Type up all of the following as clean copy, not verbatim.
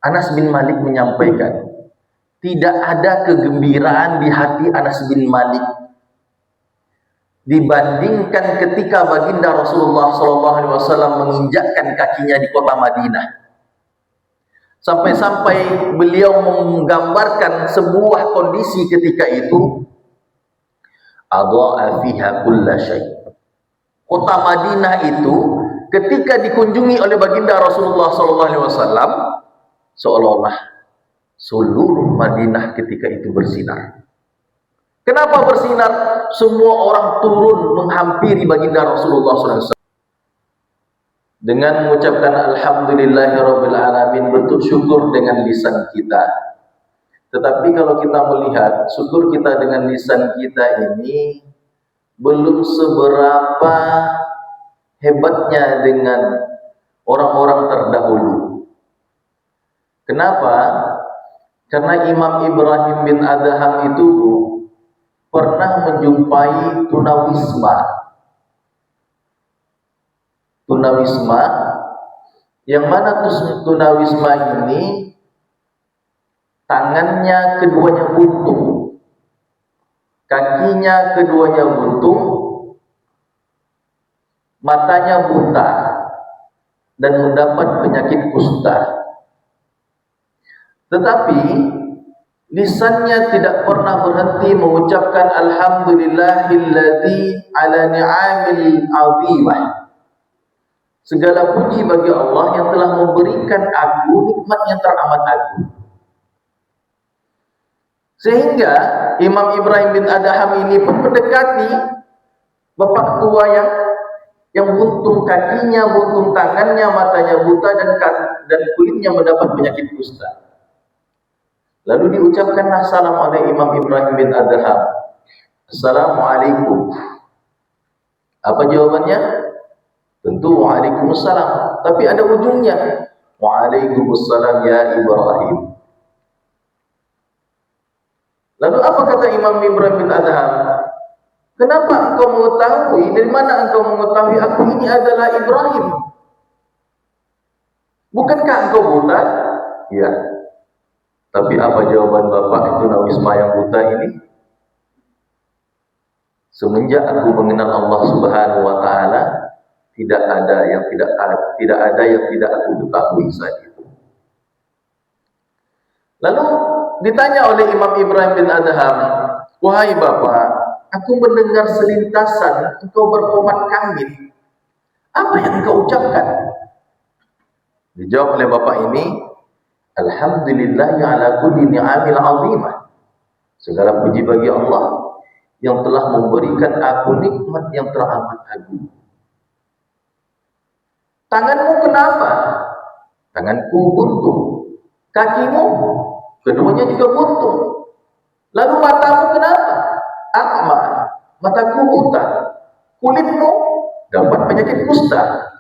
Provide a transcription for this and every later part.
Anas bin Malik menyampaikan, tidak ada kegembiraan di hati Anas bin Malik dibandingkan ketika baginda Rasulullah SAW menginjakkan kakinya di kota Madinah. Sampai-sampai beliau menggambarkan sebuah kondisi ketika itu, adha'a fiha kulla syai'. Kota Madinah itu ketika dikunjungi oleh baginda Rasulullah SAW, seolah-olah seluruh Madinah ketika itu bersinar. Kenapa bersinar? Semua orang turun menghampiri baginda Rasulullah SAW dengan mengucapkan alhamdulillahirabbil alamin, bentuk syukur dengan lisan kita. Tetapi kalau kita melihat syukur kita dengan lisan kita ini belum seberapa hebatnya dengan orang-orang terdahulu. Kenapa? Karena Imam Ibrahim bin Adham itu pernah menjumpai tunawisma. Tunawisma, yang mana tunawisma ini tangannya keduanya buntung, kakinya keduanya buntung, matanya buta, dan mendapat penyakit kusta. Tetapi lisannya tidak pernah berhenti mengucapkan alhamdulillahilladzi ala ni'amil 'azimah. Segala puji bagi Allah yang telah memberikan aku nikmat yang teramat agung. Sehingga Imam Ibrahim bin Adham ini pun mendekati bapak tua yang buntung kakinya, buntung tangannya, matanya buta, dan kulitnya mendapat penyakit kusta. Lalu diucapkanlah salam oleh Imam Ibrahim bin Adham. Assalamualaikum. Apa jawabannya? Tentu waalaikumsalam. Tapi ada ujungnya. Waalaikumsalam ya Ibrahim. Lalu apa kata Imam Ibrahim bin Adham? Kenapa engkau mengetahui? Dari mana engkau mengetahui aku ini adalah Ibrahim? Bukankah engkau buta? Ya. Tapi apa jawaban bapak tunawisma yang buta ini? Semenjak aku mengenal Allah Subhanahu wa taala, tidak ada yang tidak aku ketahui saat itu. Lalu ditanya oleh Imam Ibrahim bin Adham, wahai bapak, aku mendengar selintasan engkau berkomat kamit. Apa yang engkau ucapkan? Dijawab oleh bapak ini, alhamdulillahi ala kulli ni'amil 'azimah. Segala puji bagi Allah yang telah memberikan aku nikmat yang teramat agung. Tanganmu kenapa? Tanganku buntung. Kakimu keduanya juga buntung. Lalu matamu kenapa? A'ma. Mataku buta. Kulitmu dapat penyakit kusta.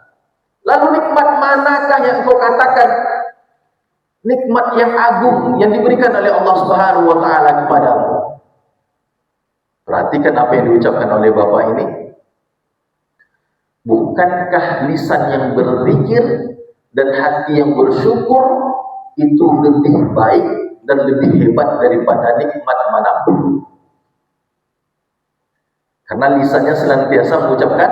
Lalu nikmat manakah yang engkau katakan nikmat yang agung yang diberikan oleh Allah Subhanahu wa taala kepadamu? Perhatikan apa yang diucapkan oleh bapak ini. Bukankah lisan yang berzikir dan hati yang bersyukur itu lebih baik dan lebih hebat daripada nikmat manapun? Karena lisannya senantiasa mengucapkan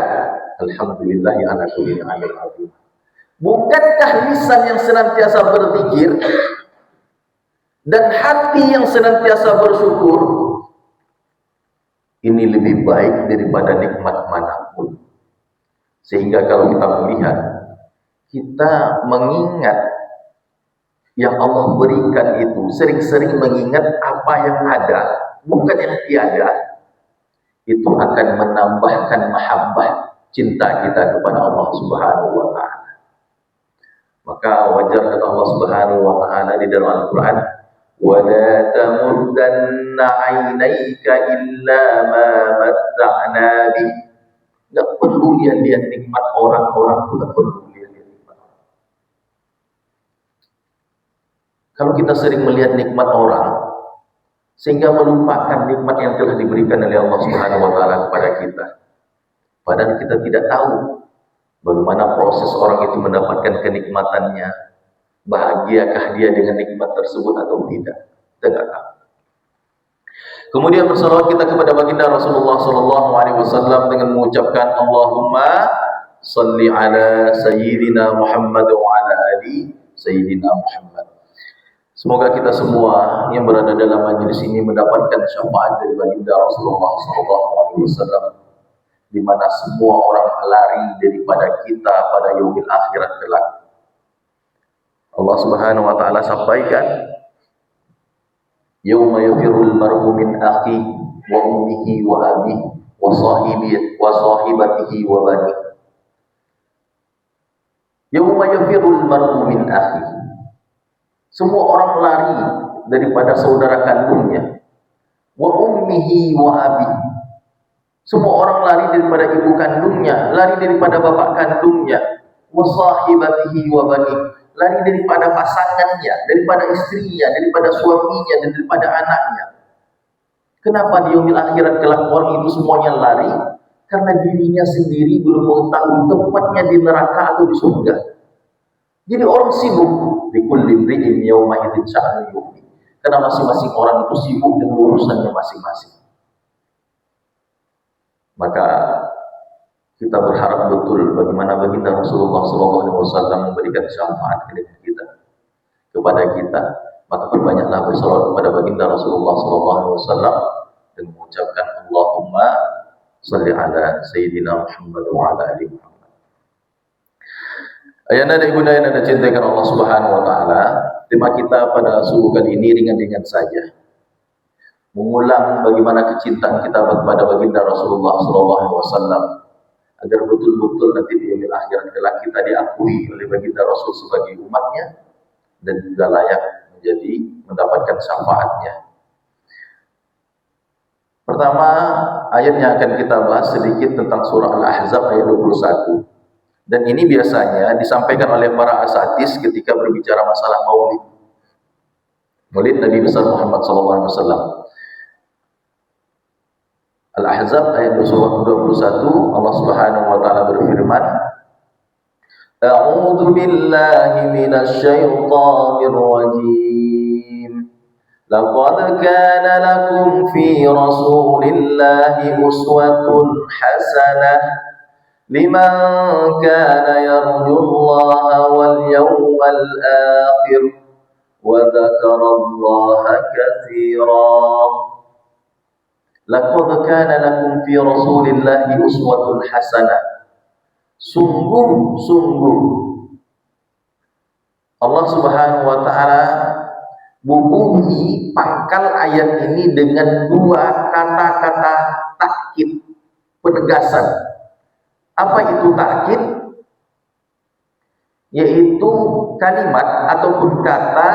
alhamdulillahi ala kulli ni'amil 'azimah. Bukankah lisan yang senantiasa berzikir dan hati yang senantiasa bersyukur ini lebih baik daripada nikmat manapun? Sehingga kalau kita melihat, kita mengingat yang Allah berikan itu, sering-sering mengingat apa yang ada, bukan yang tiada, itu akan menambahkan mahabbah, cinta kita kepada Allah Subhanahu wa ta'ala. Maka wajar kata Allah Subhanahu wa ta'ala di dalam Al-Quran, وَلَا تَمُدَّنَّ عَيْنَيْكَ إِلَّا مَا مَتَّعْنَا بِهِ. Tidak perlu lihat nikmat orang-orang, tidak perlu lihat nikmat orang. Kalau kita sering melihat nikmat orang, sehingga melupakan nikmat yang telah diberikan oleh Allah Subhanahu wa taala kepada kita. Padahal kita tidak tahu bagaimana proses orang itu mendapatkan kenikmatannya, Bahagiakah dia dengan nikmat tersebut atau tidak? Kita tidak tahu. Kemudian bersalawat kita kepada baginda Rasulullah sallallahu alaihi wasallam dengan mengucapkan Allahumma salli ala sayyidina Muhammad wa ala ali sayyidina Muhammad. Semoga kita semua yang berada dalam majlis ini mendapatkan syafaat dari baginda Rasulullah sallallahu alaihi wasallam, di mana semua orang lari daripada kita pada yaumil akhirat kelak. Allah Subhanahu wa taala sampaikan, yauma yafirul mar'u min akhihi wa ummihi wa abihi wa sahibatihi wa banihi. Yauma yafirul mar'u min akhihi. Semua orang lari daripada saudara kandungnya. Wa ummihi wa abihi. Semua orang lari daripada ibu kandungnya, lari daripada bapak kandungnya. Wa sahibatihi wa banihi. Lari daripada pasangannya, daripada istrinya, daripada suaminya, dan daripada anaknya. Kenapa di yaumil akhirat kelak orang itu semuanya lari? Karena dirinya sendiri belum mengetahui tempatnya di neraka atau di surga. Jadi orang sibuk di kulli imri'in yauma idzin sya'nu yughni. Karena masing-masing orang itu sibuk dengan urusannya masing-masing. Maka kita berharap betul bagaimana baginda Rasulullah SAW memberikan syafaat kepada kita. Maka perbanyaklah bersalawat kepada baginda Rasulullah SAW dan mengucapkan Allahumma salli ala sayyidina Muhammad wa ala ali Muhammad. Ayana dan ibunda yang anda cintakan Allah Subhanahu wa taala, tema kita pada subuh kali ini ringan-ringan saja. Mengulang bagaimana kecintaan kita kepada baginda Rasulullah SAW, agar betul-betul nanti di yaumil akhirat kelak kita diakui oleh baginda Rasul sebagai umatnya dan juga layak mendapatkan syafaatnya. Pertama, ayat yang akan kita bahas sedikit tentang surah Al-Ahzab ayat 21. Dan ini biasanya disampaikan oleh para asatis ketika berbicara masalah maulid. Maulid Nabi besar Muhammad SAW. Al-Ahzab ayat 21, Allah Subhanahu wa taala berfirman, A'udzu billahi minasy syaithanir rajim. Laqad kana lakum fi Rasulillahi uswatun hasanah liman kana yarjullaha wal yawmal akhir wa dzakarallaha katsiran. Laqad kana lakum fi Rasulillahi uswatun hasanah. Sungguh-sungguh Allah Subhanahu wa taala bubuhi pangkal ayat ini dengan dua kata-kata takkid, penegasan. Apa itu takkid? Yaitu kalimat ataupun kata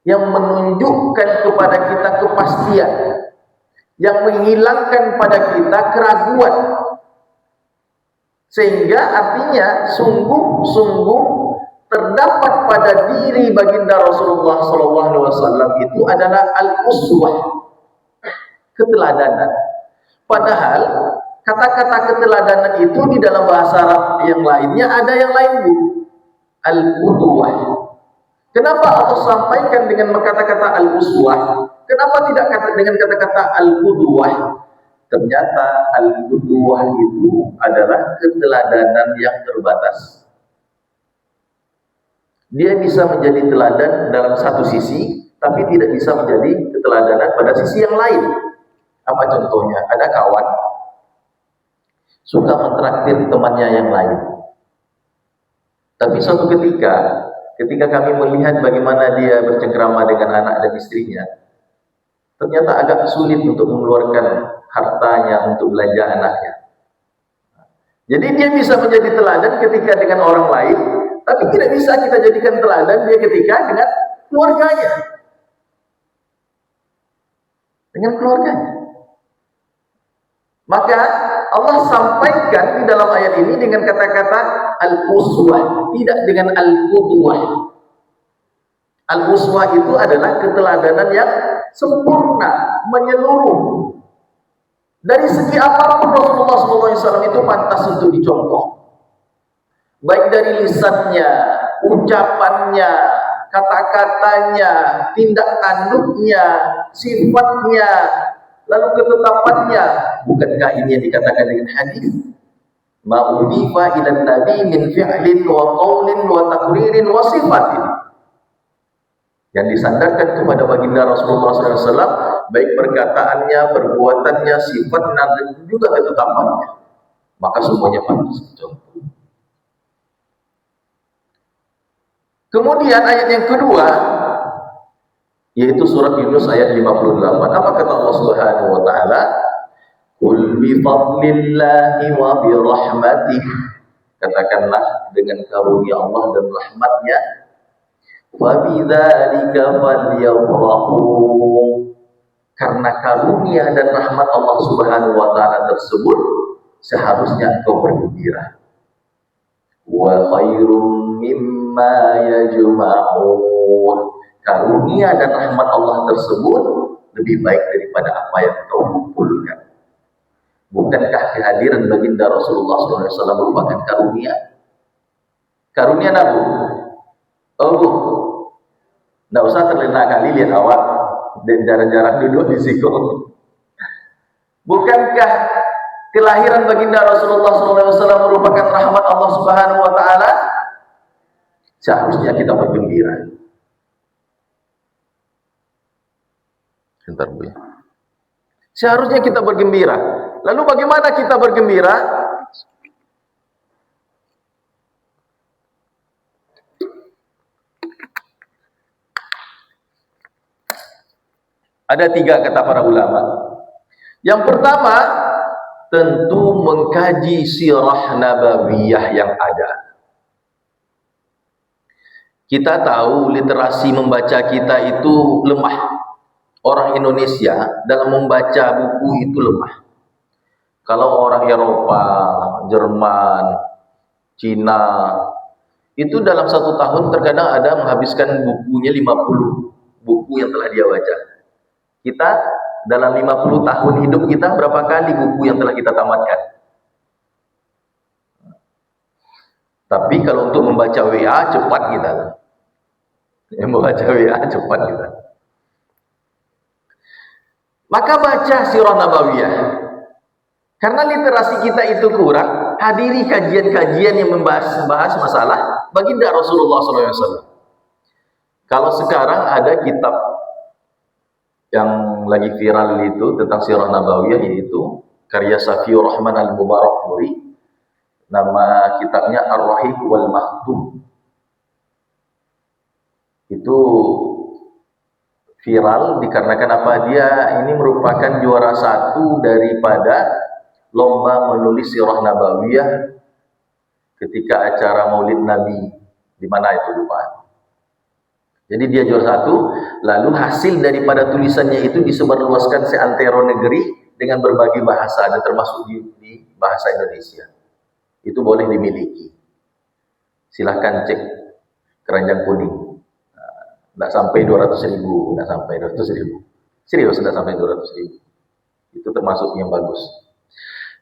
yang menunjukkan kepada kita kepastian, yang menghilangkan pada kita keraguan, sehingga artinya sungguh-sungguh terdapat pada diri baginda Rasulullah SAW itu adalah al-uswah, keteladanan. Padahal kata-kata keteladanan itu di dalam bahasa Arab yang lainnya ada yang lain, al-qudwah. Kenapa Allah sampaikan dengan kata-kata al-uswah? Kenapa tidak dengan kata-kata al-qudwah? Ternyata al-qudwah itu adalah keteladanan yang terbatas. Dia bisa menjadi teladan dalam satu sisi, tapi tidak bisa menjadi keteladanan pada sisi yang lain. Apa contohnya? Ada kawan suka mentraktir temannya yang lain. Tapi suatu ketika kami melihat bagaimana dia bercengkrama dengan anak dan istrinya, ternyata agak sulit untuk mengeluarkan hartanya untuk belanja anaknya. Jadi dia bisa menjadi teladan ketika dengan orang lain, tapi tidak bisa kita jadikan teladan dia ketika dengan keluarganya. Dengan keluarganya. Maka Allah sampaikan di dalam ayat ini dengan kata-kata al-uswah, tidak dengan al-qudwah. Al-uswah itu adalah keteladanan yang sempurna, menyeluruh. Dari segi apapun Rasulullah SAW itu pantas untuk dicontoh. Baik dari lisannya, ucapannya, kata-katanya, tindak tanduknya, sifatnya, lalu ketetapannya. Bukankah ini yang dikatakan dengan hadis? Ma udifa ila nabi min fi'lin wa qawlin wa taqririn wa sifatin. Yang disandarkan kepada baginda Rasulullah SAW, baik perkataannya, perbuatannya, sifatnya, dan juga ketetapannya. Maka semuanya pantas. Kemudian ayat yang kedua, yaitu surat Yunus ayat 58. Apa kata Allah Subhanahu wa taala? Qul bi fadlillahi wa bi rahmatih. Katakanlah dengan karunia Allah dan rahmatnya. Wa bidzalika falyafrahu. Karena karunia dan rahmat Allah Subhanahu wa taala tersebut seharusnya engkau bergembira. Wa khairum mimma yajma'un. Karunia dan rahmat Allah tersebut lebih baik daripada apa yang engkau kumpulkan. Bukankah kehadiran baginda Rasulullah SAW merupakan karunia? Karunia Nabi. Oh, tidak usah terlena kali lihat awak dan jarak-jarak duduk di situ. Bukankah kelahiran baginda Rasulullah SAW merupakan rahmat Allah Subhanahu wa taala? Seharusnya kita bergembira. Sebentar Bu ya. Seharusnya kita bergembira. Lalu bagaimana kita bergembira? Ada 3 kata para ulama. Yang pertama, tentu mengkaji sirah nabawiyah yang ada. Kita tahu literasi membaca kita itu lemah. Orang Indonesia dalam membaca buku itu lemah. Kalau orang Eropa, Jerman, Cina, itu dalam 1 tahun terkadang ada menghabiskan bukunya 50 buku yang telah dia baca. Kita dalam 50 tahun hidup kita berapa kali buku yang telah kita tamatkan? Tapi kalau untuk membaca WA cepat kita. Yang membaca WA cepat kita. Maka baca sirah nabawiyah. Karena literasi kita itu kurang, hadiri kajian-kajian yang membahas masalah baginda Rasulullah SAW. Kalau sekarang ada kitab yang lagi viral itu tentang sirah nabawiyah, yaitu karya Safiur Rahman Al-Mubarakfuri. Nama kitabnya Ar-Rahiq wal Maktum. Itu viral dikarenakan apa? Dia ini merupakan juara 1 daripada lomba menulis sirah nabawiyah ketika acara Maulid Nabi. Di mana itu lupa. Jadi dia juara 1, lalu hasil daripada tulisannya itu disebarluaskan seantero negeri dengan berbagai bahasa, dan termasuk di bahasa Indonesia. Itu boleh dimiliki. Silahkan cek Keranjang Kuning. Tidak sampai 200.000, tidak sampai 200.000. Serius, tidak sampai 200.000. Itu termasuk yang bagus.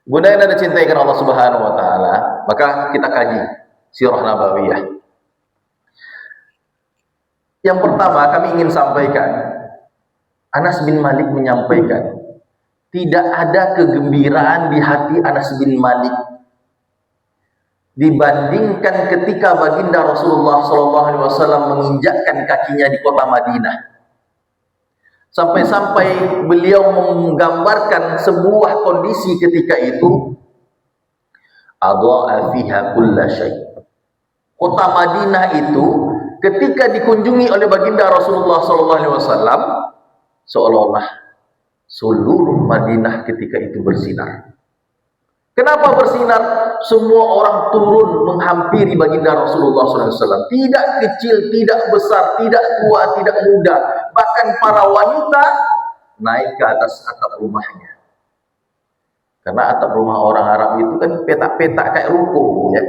Budaya dan cintai Allah Subhanahu wa taala, maka kita kaji sirah nabawiyah. Yang pertama kami ingin sampaikan, Anas bin Malik menyampaikan, tidak ada kegembiraan di hati Anas bin Malik dibandingkan ketika baginda Rasulullah SAW menginjakkan kakinya di kota Madinah. Sampai-sampai beliau menggambarkan sebuah kondisi ketika itu, adha'a fiha kulla syai'. Kota Madinah itu ketika dikunjungi oleh baginda Rasulullah SAW, seolah-olah seluruh Madinah ketika itu bersinar. Kenapa bersinar? Semua orang turun menghampiri baginda Rasulullah SAW. Tidak kecil, tidak besar, tidak tua, tidak muda. Bahkan para wanita naik ke atas atap rumahnya. Karena atap rumah orang Arab itu kan petak-petak kayak ruko, ya.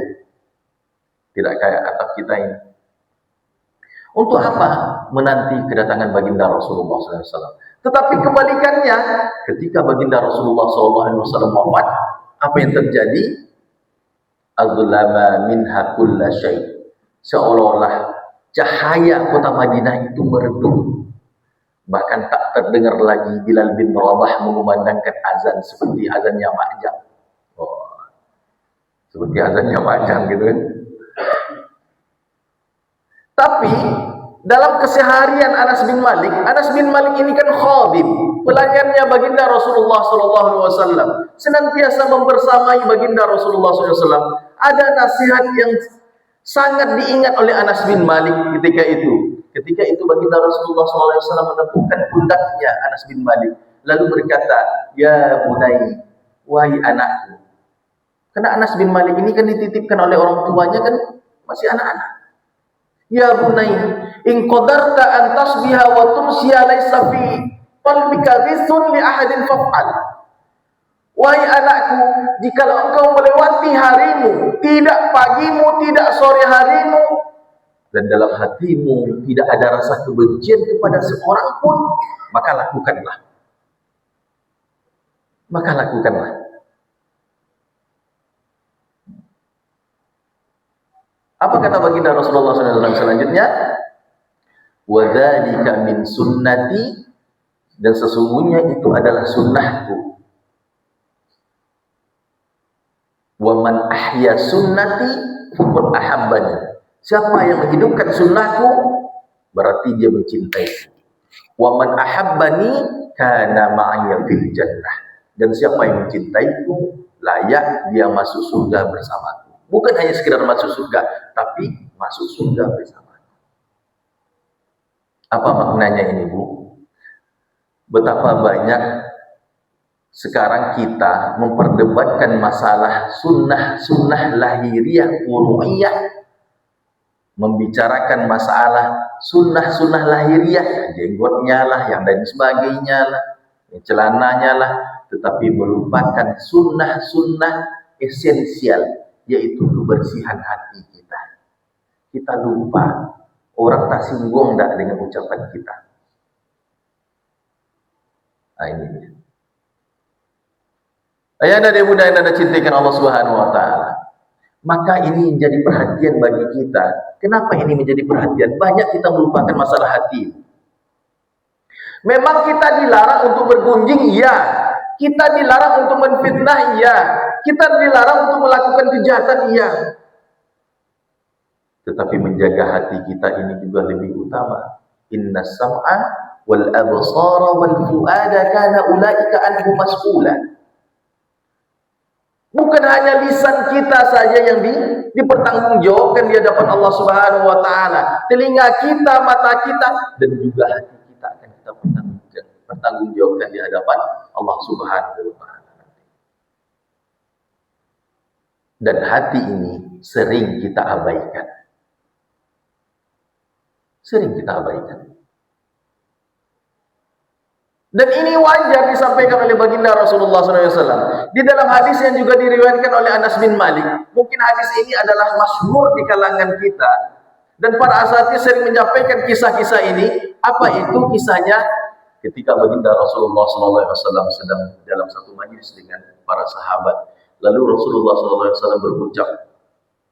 Tidak kayak atap kita ini. Untuk apa? Menanti kedatangan baginda Rasulullah SAW. Tetapi kebalikannya, ketika baginda Rasulullah SAW wafat, apa yang terjadi? Azlama minha kulla syai'. seolah-olah cahaya kota Madinah itu meredup. Bahkan tak terdengar lagi Bilal bin Rabah mengumandangkan azan seperti azannya Ma'jam. Oh, seperti azannya Ma'jam gitu kan. Tapi dalam keseharian Anas bin Malik ini kan khadim, pelayannya baginda Rasulullah SAW, senantiasa membersamai baginda Rasulullah SAW. Ada nasihat yang sangat diingat oleh Anas bin Malik ketika itu. Ketika itu baginda Rasulullah SAW menepukan pundaknya Anas bin Malik, lalu berkata, "Ya bunai, wahai anakku." Karena Anas bin Malik ini kan dititipkan oleh orang tuanya kan masih anak-anak. Ya bunai, in qadarta an tasbiha wa tumsiya laysa fi qalbika ghithun li ahadin faf'al. Wahai anakku, jikalau engkau melewati harimu, tidak pagimu, tidak sore harimu, dan dalam hatimu tidak ada rasa kebencian kepada seorang pun, maka lakukanlah. Maka lakukanlah. Apa kata baginda Rasulullah SAW selanjutnya? Wa dzalika min sunnati, dan sesungguhnya itu adalah sunnahku. Wa man ahya sunnati faqad ahabbani. Siapa yang menghidupkan sunnahku berarti dia mencintaiku. Wa man ahabbani kana ma'aya fil jannah. Dan siapa yang mencintaiku layak dia masuk surga bersamaku. Bukan hanya sekedar masuk surga, tapi masuk surga bersama. Apa maknanya ini, Bu? Betapa banyak sekarang kita memperdebatkan masalah sunnah lahiriah, furu'iyah, membicarakan masalah sunnah lahiriah, jenggotnya lah, yang dan sebagainya lah, celananya lah, tetapi melupakan sunnah esensial, yaitu kebersihan hati kita. Kita lupa, orang tak singgung tak dengan ucapan kita. Nah ini dia. Ayah dan bunda yang anda cintakan Allah Subhanahu Wa Taala. Maka ini menjadi perhatian bagi kita. Kenapa ini menjadi perhatian? Banyak kita melupakan masalah hati. Memang kita dilarang untuk bergunjing, iya. Kita dilarang untuk menfitnah, iya. Kita dilarang untuk melakukan kejahatan, iya. Tetapi menjaga hati kita ini juga lebih utama. Inna sam'a wal absara wal fu'ada kana ulaika anhu mas'ula. Bukan hanya lisan kita saja yang dipertanggungjawabkan di hadapan Allah Subhanahu Wa Taala. Telinga kita, mata kita, dan juga hati kita akan kita pertanggungjawabkan di hadapan Allah Subhanahu Wa Taala. Dan hati ini sering kita abaikan. Dan ini wajar disampaikan oleh baginda Rasulullah SAW. Di dalam hadis yang juga diriwayatkan oleh Anas bin Malik. Mungkin hadis ini adalah masyhur di kalangan kita. Dan para asatidz sering menyampaikan kisah-kisah ini. Apa itu kisahnya? Ketika baginda Rasulullah SAW sedang dalam satu majlis dengan para sahabat. Lalu Rasulullah SAW berucap,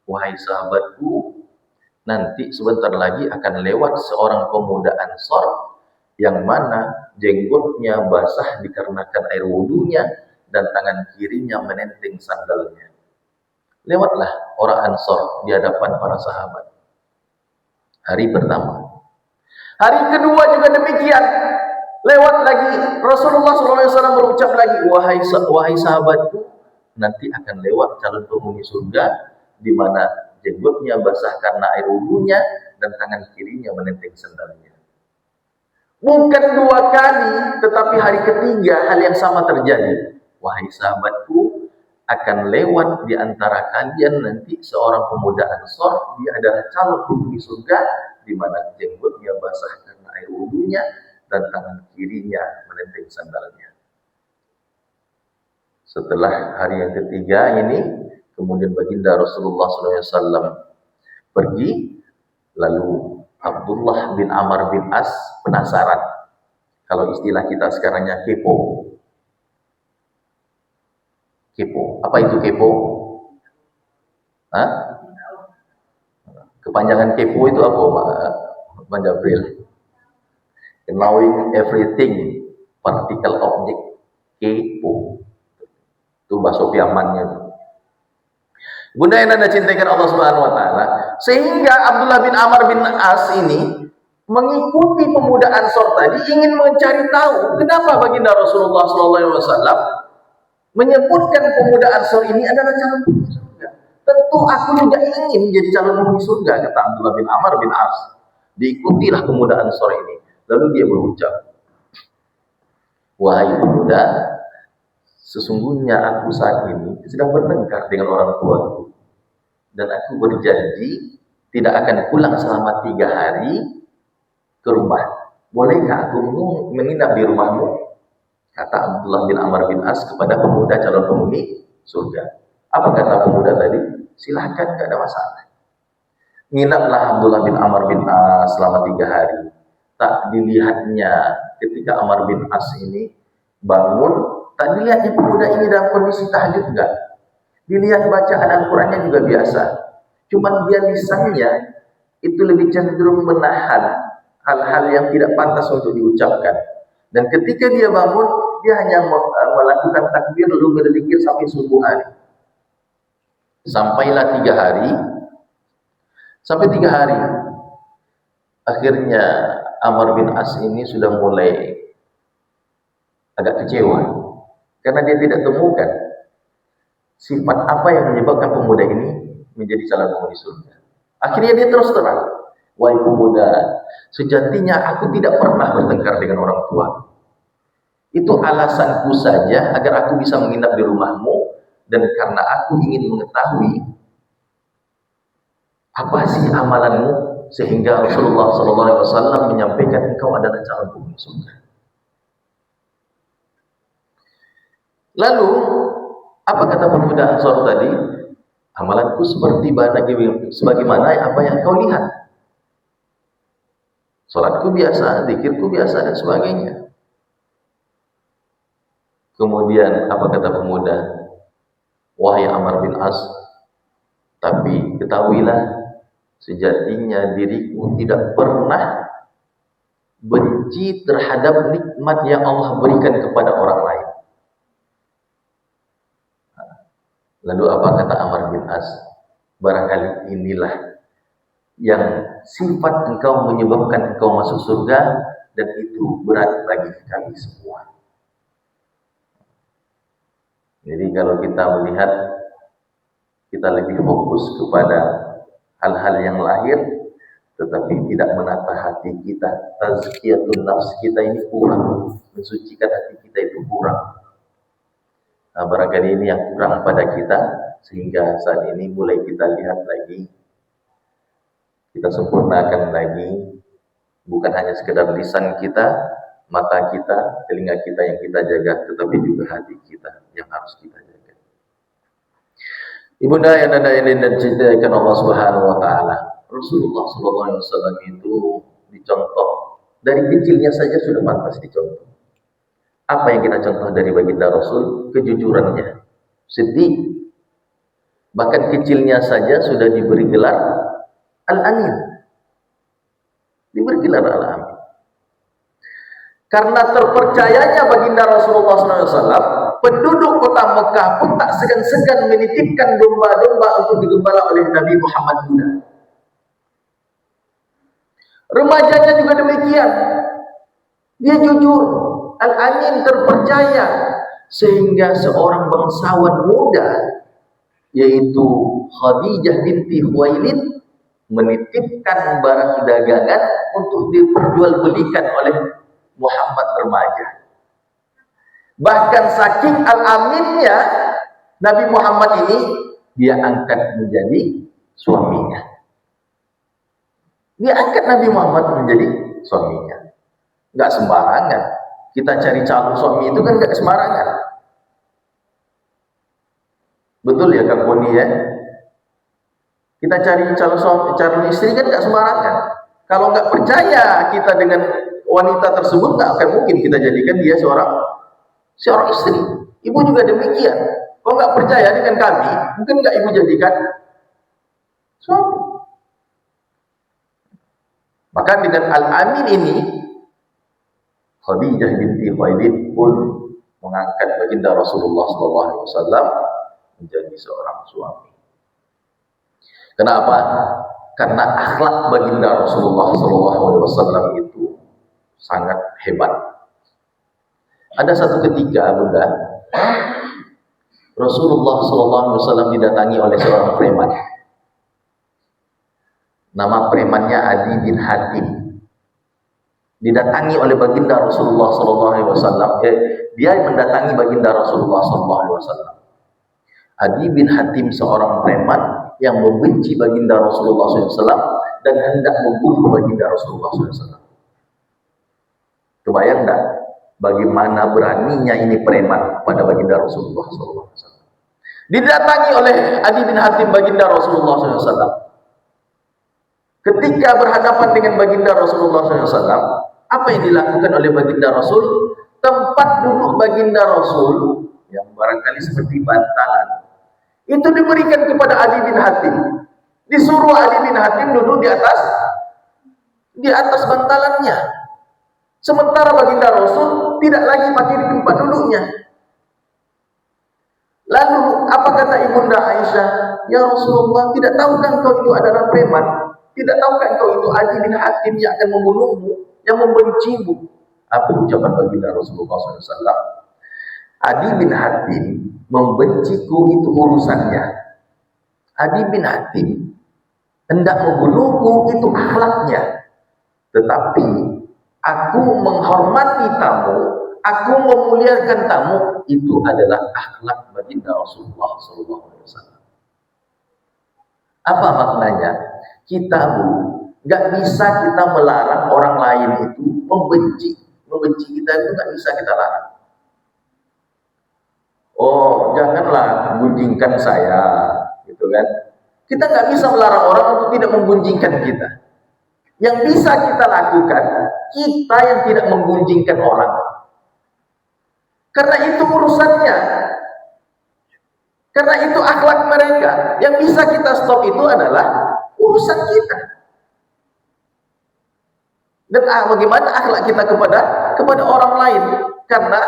"Wahai sahabatku, nanti sebentar lagi akan lewat seorang pemuda Ansor yang mana jenggotnya basah dikarenakan air wudunya dan tangan kirinya menenteng sandalnya." Lewatlah orang Ansor di hadapan para sahabat. Hari pertama. Hari kedua juga demikian. Lewat lagi. Rasulullah SAW berucap lagi, wahai sahabatku, nanti akan lewat calon penghuni surga di mana jenggotnya basah karena air wudunya dan tangan kirinya menenteng sandalnya. Bukan dua kali, tetapi hari ketiga hal yang sama terjadi. Wahai sahabatku, akan lewat di antara kalian nanti seorang pemuda Ansor, dia adalah calon penghuni surga, di mana jenggotnya basah karena air wudunya dan tangan kirinya menenteng sandalnya. Setelah hari yang ketiga ini, kemudian baginda Rasulullah SAW pergi, lalu Abdullah bin Amr bin As penasaran. Kalau istilah kita sekarangnya kepo. Kepo. Apa itu kepo? Hah? Kepanjangan kepo itu apa, Bang Jabril? Knowing everything, particle object, kepo. Itu bahasa Piamannya. Bunda yang Anda cintakan Allah Subhanahu wa taala, sehingga Abdullah bin Amr bin As ini mengikuti pemuda Ansor tadi, ingin mencari tahu kenapa baginda Rasulullah SAW menyebutkan pemuda Ansor ini adalah calon penghuni surga. Tentu aku juga ingin menjadi calon penghuni surga, kata Abdullah bin Amr bin As. Diikutilah pemuda Ansor ini. Lalu dia berucap, wahai pemuda, sesungguhnya aku saat ini sedang bertengkar dengan orang tuaku, dan aku berjanji tidak akan pulang selama 3 hari ke rumah. Bolehkah aku menginap di rumahmu? Kata Abdullah bin Amr bin As kepada pemuda calon penghuni surga. Apa kata pemuda tadi? Silahkan, tidak ada masalah. Nginaplah Abdullah bin Amr bin As selama 3 hari. Tak dilihatnya ketika Amr bin As ini bangun, tak dilihatnya pemuda ini dalam kondisi tahajud enggak. Dilihat bacaan Al-Qurannya juga biasa. Cuman dia lisannya itu lebih cenderung menahan hal-hal yang tidak pantas untuk diucapkan. Dan ketika dia bangun, dia hanya melakukan takbir lalu berzikir sampai subuh hari. Sampailah 3 hari. Sampai 3 hari. Akhirnya Amr bin As ini sudah mulai agak kecewa. Karena dia tidak temukan sifat apa yang menyebabkan pemuda ini menjadi calon penghuni surga. Akhirnya dia terus terang, wahai pemuda, sejatinya aku tidak pernah bertengkar dengan orang tua. Itu alasanku saja agar aku bisa menginap di rumahmu, dan karena aku ingin mengetahui apa sih amalanmu sehingga Rasulullah SAW menyampaikan engkau adalah calon penghuni surga. Lalu apa kata pemuda Ansor tadi? Amalanku sebagaimana apa yang kau lihat. Salatku biasa, zikirku biasa, dan sebagainya. Kemudian apa kata pemuda? Wahai Amr bin As, tapi ketahuilah, sejatinya diriku tidak pernah benci terhadap nikmat yang Allah berikan kepada orang lain. Lalu apa kata Amr bin As? Barangkali inilah yang sifat engkau menyebabkan engkau masuk surga, dan itu berat bagi kami semua. Jadi kalau kita melihat, kita lebih fokus kepada hal-hal yang lahir, tetapi tidak menata hati kita. Tazkiyatun nafs kita ini kurang, mensucikan hati kita itu kurang. Nah, barangkali ini yang kurang pada kita, sehingga saat ini mulai kita lihat lagi, kita sempurnakan lagi, bukan hanya sekedar lisan kita, mata kita, telinga kita yang kita jaga, tetapi juga hati kita yang harus kita jaga. Ibunda yang ada ini dan cintakan Allah Subhanahu wa taala. Rasulullah SAW itu dicontoh dari kecilnya saja sudah pantas dicontoh. Apa yang kita contoh dari baginda Rasul? Kejujurannya, sedih. Bahkan kecilnya saja sudah diberi gelar Al-Amin. Diberi gelar Al-Amin. Karena terpercayanya baginda Rasulullah SAW, penduduk kota Mekah pun tak segan-segan menitipkan domba-domba untuk digembala oleh Nabi Muhammad muda. Remajanya juga demikian. Dia jujur, Al-Amin, terpercaya, sehingga seorang bangsawan muda yaitu Khadijah binti Khuwailid menitipkan barang dagangan untuk diperjualbelikan oleh Muhammad remaja. Bahkan saking Al-Aminnya Nabi Muhammad ini, dia angkat menjadi suaminya. Dia angkat Nabi Muhammad menjadi suaminya. Enggak sembarangan. Kita cari calon suami itu kan enggak sembarangan. Betul ya Kak Boni ya? Kita cari calon suami, calon istri kan enggak sembarangan. Kalau enggak percaya kita dengan wanita tersebut, enggak akan mungkin kita jadikan dia seorang istri. Ibu juga demikian. Kalau enggak percaya dengan kami, mungkin enggak ibu jadikan suami. Maka dengan Al-Amin ini, Khadijah binti Khuwailid pun mengangkat baginda Rasulullah SAW menjadi seorang suami. Kenapa? Karena akhlak baginda Rasulullah SAW itu sangat hebat. Ada satu ketika, Bunda, Rasulullah SAW didatangi oleh seorang preman. Nama premannya Adi bin Hatim. Didatangi oleh baginda Rasulullah SAW. Dia mendatangi baginda Rasulullah SAW. Adi bin Hatim seorang preman yang membenci baginda Rasulullah SAW dan hendak membunuh baginda Rasulullah SAW. Kebayang enggak bagaimana beraninya ini preman pada baginda Rasulullah SAW? Didatangi oleh Adi bin Hatim baginda Rasulullah SAW. Ketika berhadapan dengan baginda Rasulullah SAW, apa yang dilakukan oleh baginda Rasul? Tempat duduk baginda Rasul yang barangkali seperti bantalan itu diberikan kepada Adi bin Hatim. Disuruh Adi bin Hatim duduk di atas bantalannya. Sementara baginda Rasul tidak lagi pakai di tempat duduknya. Lalu apa kata ibunda Aisyah? Ya Rasulullah, tidak tahukah engkau itu adalah preman? Tidak tahukah engkau itu Adi bin Hatim yang akan membunuhmu, yang membencimu? Apa ucapan baginda Rasulullah SAW? Adi bin Hatim membenciku itu urusannya. Adi bin Hatim hendak membunuhku itu akhlaknya. Tetapi aku menghormati tamu, aku memuliakan tamu, itu adalah akhlak baginda Rasulullah SAW. Apa maknanya? Kita nggak bisa kita melarang orang lain itu membenci kita, itu nggak bisa kita larang. Oh, janganlah gunjingkan saya, gitu kan? Kita nggak bisa melarang orang untuk tidak menggunjingkan kita. Yang bisa kita lakukan, kita yang tidak menggunjingkan orang. Karena itu urusannya. Karena itu akhlak mereka. Yang bisa kita stop itu adalah urusan kita. Dan bagaimana akhlak kita kepada orang lain? Karena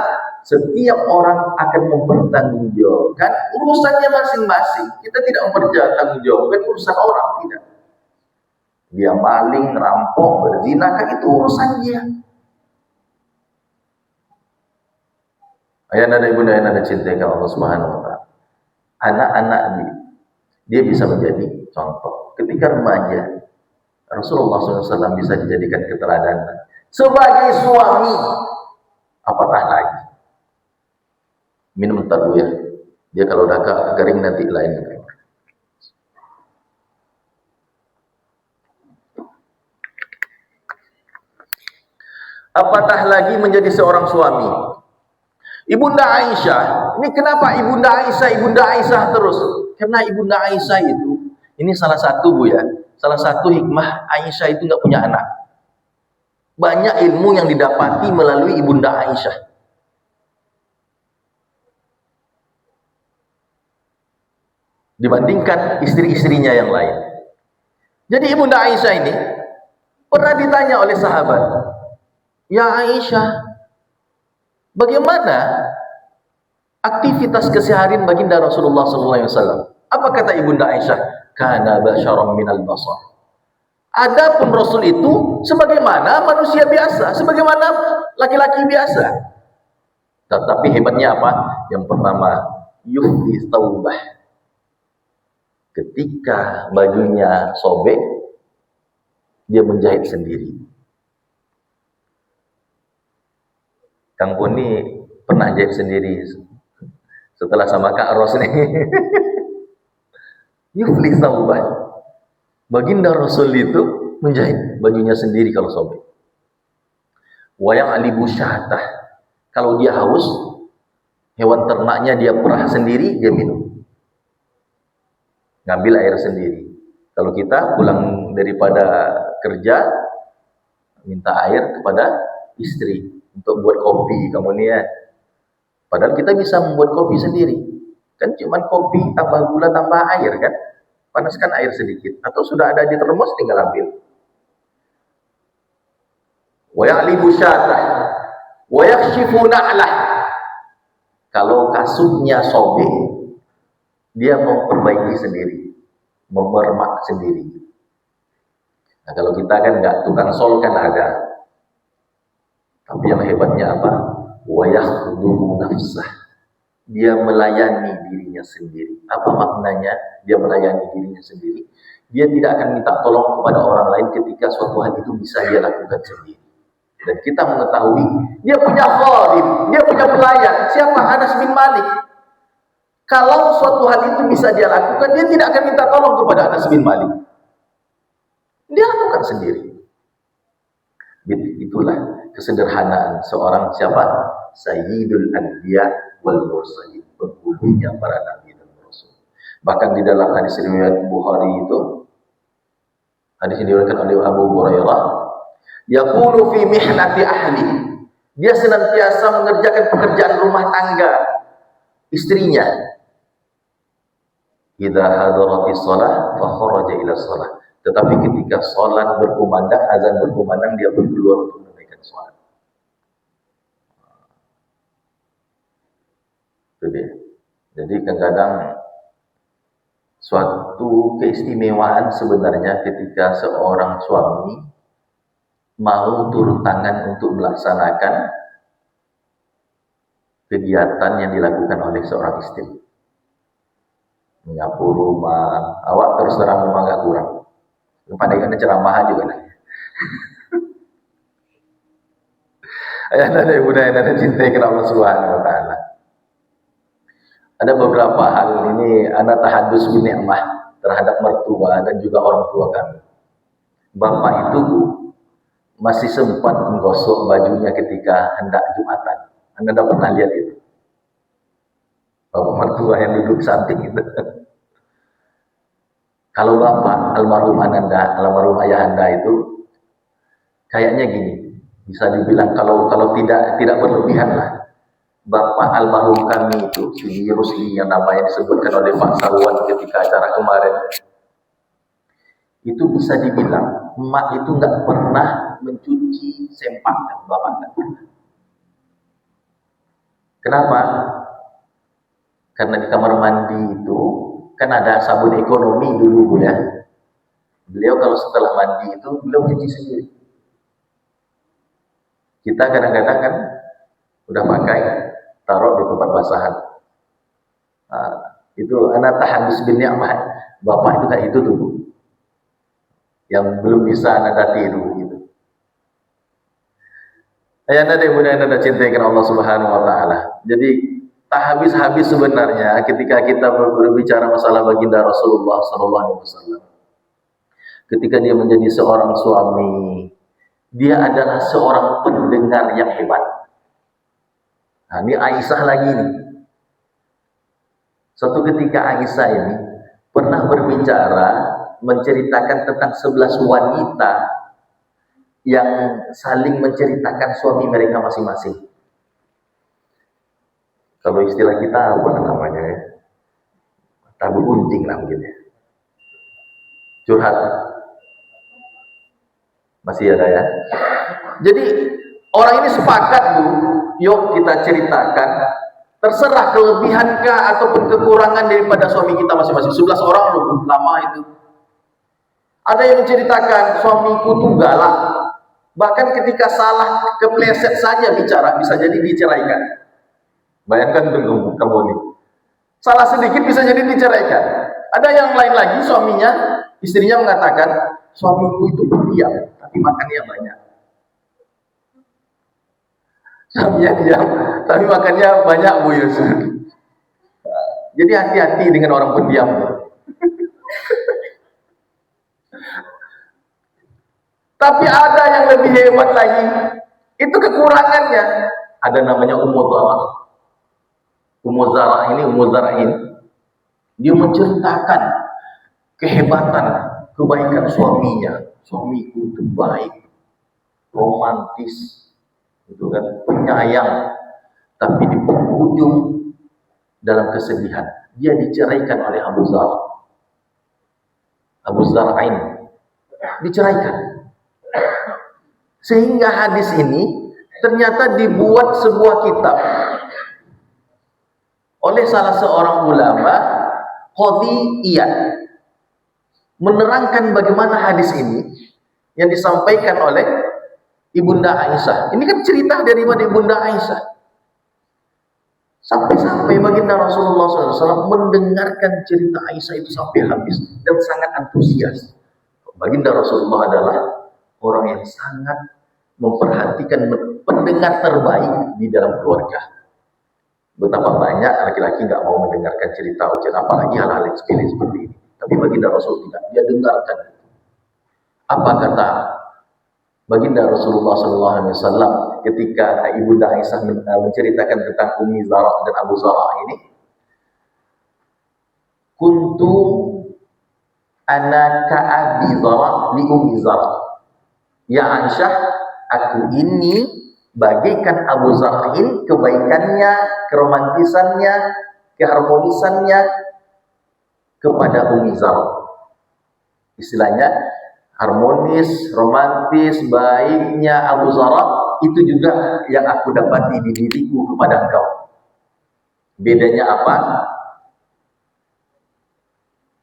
setiap orang akan mempertanggungjawabkan urusannya masing-masing. Kita tidak mempertanggungjawabkan urusan orang, tidak. Dia maling, rampok, berzina, kan itu urusan dia. Ayah dan ibunda yang anda cintai Allah Subhanahu wa Ta'ala. Anak-anak dia bisa menjadi contoh. Ketika remaja, Rasulullah SAW bisa dijadikan keteladanan sebagai suami. Apatah lagi. Minum bentar dulu ya. Dia kalau udah kering nanti lain. Apatah lagi menjadi seorang suami. Ibunda Aisyah, ini kenapa Ibunda Aisyah terus? Karena Ibunda Aisyah itu, ini salah satu Bu ya, salah satu hikmah Aisyah itu nggak punya anak. Banyak ilmu yang didapati melalui Ibunda Aisyah. Dibandingkan istri-istrinya yang lain. Jadi Ibunda Aisyah ini pernah ditanya oleh sahabat, ya Aisyah, bagaimana aktivitas keseharian baginda Rasulullah SAW? Apa kata Ibunda Aisyah? Kana basyaram minal basar. Adapun Rasul itu sebagaimana manusia biasa, sebagaimana laki-laki biasa. Tetapi hebatnya apa? Yang pertama, yuhdi taubah. Ketika bajunya sobek, dia menjahit sendiri. Kang Puni pernah jahit sendiri setelah sama Kak Ros nih. Yufli taubah. Baginda Rasul itu menjahit bajunya sendiri kalau sobek. Wayang alibu syahatah. Kalau dia haus, hewan ternaknya dia perah sendiri, dia minum. Ngambil air sendiri. Kalau kita pulang daripada kerja, minta air kepada istri untuk buat kopi, kamu nih ya. Padahal kita bisa membuat kopi sendiri. Kan cuman kopi tambah gula tambah air kan. Panaskan air sedikit. Atau sudah ada di termos tinggal ambil. wa ya'libu syatah, wa yakshifu na'lah. Kalau kasutnya sobek, dia memperbaiki sendiri, memermak sendiri. Nah, kalau kita kan enggak, tukang sol kan ada. Tapi yang hebatnya apa? Wa yakhdhumu nafsah. Dia melayani dirinya sendiri. Apa maknanya dia melayani dirinya sendiri? Dia tidak akan minta tolong kepada orang lain ketika suatu hal itu bisa dia lakukan sendiri. Dan kita mengetahui dia punya khadim, dia punya pelayan. Siapa? Anas bin Malik. Kalau suatu hal itu bisa dia lakukan, dia tidak akan minta tolong kepada Anas bin Malik. Dia lakukan sendiri. Itulah kesederhanaan seorang siapa? Sayyidul Anbiya wal Mursalin, penghulunya para nabi dan rasul. Bahkan di dalam hadis riwayat Bukhari itu, hadis yang diriwayatkan oleh Abu Hurairah, yaqulu fi mihnati ahli. Dia senantiasa mengerjakan pekerjaan rumah tangga istrinya. Idza hadaratis shalah fa kharaja ila shalah. Tetapi ketika salat berkumandang, azan berkumandang, dia pun keluar untuk menunaikan salat. Itu dia. Jadi kadang-kadang suatu keistimewaan sebenarnya ketika seorang suami mau turun tangan untuk melaksanakan kegiatan yang dilakukan oleh seorang istri. Menyapu rumah, awak terus terang memang agak kurang. Padahal ceramah juga nih. Ayah dan ibu dan cintai kepada Allah Subhanahu wa taala. Ada beberapa hal ini anak tahadus bin ni'mah terhadap mertua dan juga orang tua kami. Bapak itu masih sempat menggosok bajunya ketika hendak Jumatan. Anda tidak pernah lihat itu? Bapak mertua yang duduk samping itu. Kalau bapak almarhum Ananda, almarhum ayah Anda itu kayaknya gini, bisa dibilang kalau tidak berlebihan lah. Bapak almarhum kami itu, si Rusli yang namanya disebutkan oleh Pak Sarwan ketika acara kemarin, itu bisa dibilang emak itu nggak pernah mencuci sempak bapak nggak pernah. Kenapa? Karena di kamar mandi itu kan ada sabun ekonomi dulu ya. Beliau kalau setelah mandi itu beliau cuci sendiri. Kita kadang-kadang kan udah pakai, taruh di tempat basahan. Nah, itu anak tahadus bin ni'mah. Bapak itu kayak itu tuh, yang belum bisa anda tiru gitu. Ayah dan ibu dan anda cintai karena Allah Subhanahu wa taala. Jadi tak habis-habis sebenarnya ketika kita berbicara masalah baginda Rasulullah sallallahu alaihi wasallam. Ketika dia menjadi seorang suami, dia adalah seorang pendengar yang hebat. Nah, ini Aisyah lagi nih. Suatu ketika Aisyah ini pernah berbicara menceritakan tentang 11 wanita yang saling menceritakan suami mereka masing-masing. Kalau istilah kita apa namanya ya? Tabu unting lah mungkin ya. Curhat. Masih ada ya. Jadi orang ini sepakat Bu, yuk kita ceritakan. Terserah kelebihankah ataupun kekurangan daripada suami kita masing-masing. 11 orang loh, lama itu. Ada yang menceritakan suamiku tuh galak. Bahkan ketika salah kepleset saja bicara bisa jadi diceraikan. Bayangkan dulu kamu nih. Salah sedikit bisa jadi diceraikan. Ada yang lain lagi suaminya, istrinya mengatakan, suamiku itu pendiam, tapi makannya banyak. Suaminya diam, tapi makannya banyak Bu Yusuf. Jadi hati-hati dengan orang pendiam. Tapi ada yang lebih hebat lagi. Itu kekurangannya. Ada namanya Ummu Zarah. Ummu Zara'in. Dia menceritakan kehebatan, kebaikan suaminya. Suamiku itu baik, romantis, itu kan penyayang. Tapi di penghujung dalam kesedihan, dia diceraikan oleh Abu Zarah. Abu Zara'in diceraikan. Sehingga hadis ini ternyata dibuat sebuah kitab oleh salah seorang ulama, Qadiyah, menerangkan bagaimana hadis ini yang disampaikan oleh Ibunda Aisyah. Ini kan cerita daripada Ibunda Aisyah. Sampai-sampai baginda Rasulullah SAW mendengarkan cerita Aisyah itu sampai habis dan sangat antusias. Baginda Rasulullah adalah orang yang sangat memperhatikan pendengar terbaik di dalam keluarga. Betapa banyak laki-laki nggak mau mendengarkan cerita ujian, apalagi hal-hal yang sepele seperti ini. Tapi baginda Rasul tidak, dia dengarkan. Apa kata baginda Rasulullah SAW ketika Ibunda Aisyah menceritakan tentang Ummi Zara dan Abu Zara ini? Kuntu ana ka'abi Zara li Ummi Zara. Ya Aisyah, aku ini bagaikan Abu Zar'in, kebaikannya, keromantisannya, keharmonisannya kepada Ummi Zara. Istilahnya harmonis, romantis, baiknya Abu Zara itu juga yang aku dapati di diriku kepada engkau. Bedanya apa?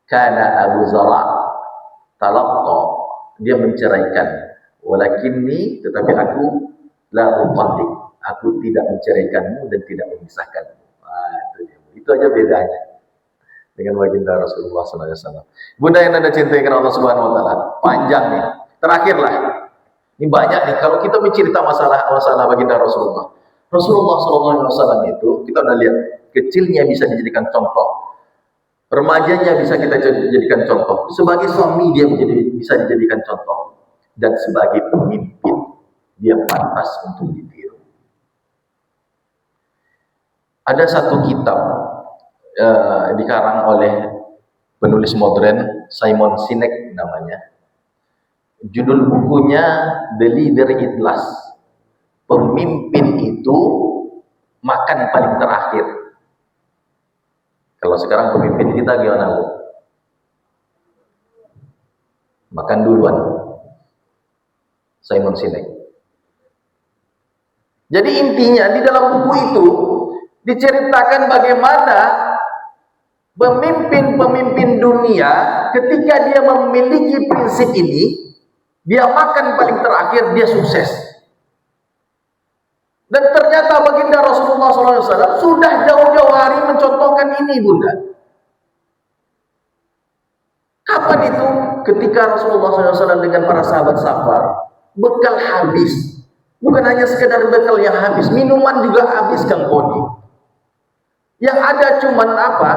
Karena Abu Zara talaqqa, dia menceraikan. Walakinni, tetapi aku la utalliq, aku tidak menceraikanmu dan tidak memisahkanmu. Itu aja bedanya dengan baginda Rasulullah SAW. Bunda yang anda cintai karena Allah Subhanahu Wa Taala, panjang nih. Terakhirlah, ini banyak nih. Kalau kita bercerita masalah baginda Rasulullah, Rasulullah SAW itu kita udah lihat kecilnya bisa dijadikan contoh, remajanya bisa kita jadikan contoh, sebagai suami dia bisa dijadikan contoh, dan sebagai pemimpin dia pantas untuk ditiru. Ada satu kitab dikarang oleh penulis modern Simon Sinek namanya. Judul bukunya The Leader Eat Last. Pemimpin itu makan paling terakhir. Kalau sekarang pemimpin kita gimana, Bu? Makan duluan. Simon Sinek. Jadi intinya di dalam buku itu diceritakan bagaimana pemimpin-pemimpin dunia ketika dia memiliki prinsip ini, dia makan paling terakhir, dia sukses. Dan ternyata baginda Rasulullah SAW sudah jauh-jauh hari mencontohkan ini, Bunda. Kapan itu? Ketika Rasulullah SAW dengan para sahabat safar, bekal habis. Bukan hanya sekedar bekal yang habis, minuman juga habis, Kang Koni. Yang ada cuman apa?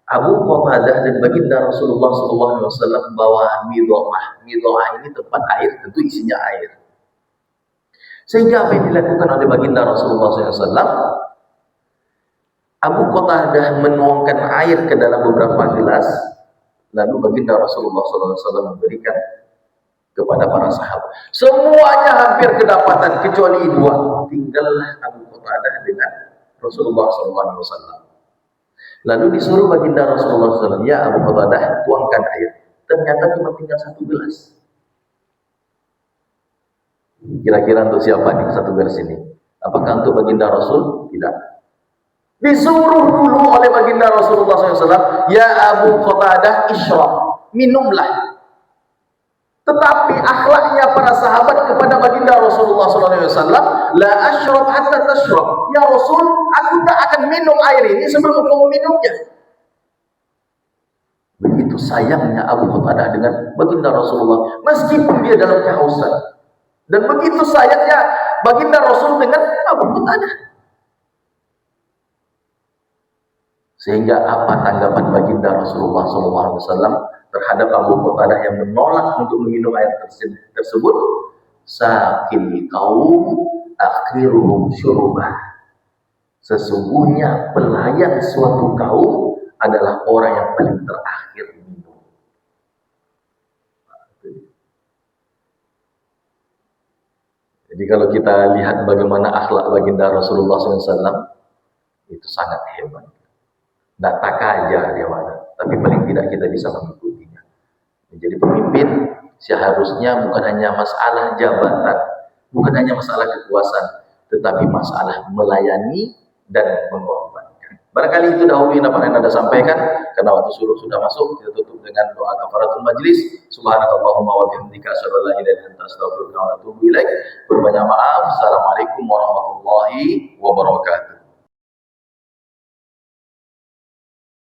Abu Qatadah dan baginda Rasulullah SAW bawa midha'ah. Midha'ah ini tempat air, tentu isinya air. Sehingga apa yang dilakukan oleh baginda Rasulullah SAW? Abu Qatadah menuangkan air ke dalam beberapa gelas, lalu baginda Rasulullah SAW memberikan kepada para sahabat. Semuanya hampir kedapatan kecuali dua. Tinggallah Abu Qatadah dengan Rasulullah SAW. Lalu disuruh baginda Rasulullah SAW, ya Abu Qatadah, tuangkan air. Ternyata cuma tinggal satu gelas. Kira-kira untuk siapa nih satu gelas ini? Apakah untuk baginda Rasul? Tidak. Disuruh dulu oleh baginda Rasulullah SAW, ya Abu Qatadah, isyrab, minumlah. Tetapi akhlaknya para sahabat kepada baginda Rasulullah SAW, la asyrab hatta tasyrab. Ya Rasul, aku tak akan minum air ini sebelum kamu minumnya. Begitu sayangnya Abu Qatadah dengan baginda Rasulullah, meskipun dia dalam kehausan. Dan begitu sayangnya baginda Rasul dengan Abu Qatadah. Sehingga apa tanggapan baginda Rasulullah SAW terhadap Abu Qatadah yang menolak untuk meminum air tersebut? Sakil kaum akhiruhum syurubah. Sesungguhnya pelayan suatu kaum adalah orang yang paling terakhir minum. Jadi kalau kita lihat bagaimana akhlak baginda Rasulullah SAW, itu sangat hebat. Tidak tak aja dia mana, tapi paling tidak kita bisa mengikutinya. Menjadi pemimpin Seharusnya bukan hanya masalah jabatan, bukan hanya masalah kekuasaan, tetapi masalah melayani dan mengorbankan. Barangkali itu dahulu yang dapat Anda sampaikan, karena waktu sudah masuk. Kita tutup dengan doa kafaratul majlis. Subhanakallahumma wa bihamdika asyhadu an la ilaha illa anta astaghfiruka wa atubu ilaik. Berbanyak maaf. Assalamualaikum warahmatullahi wabarakatuh.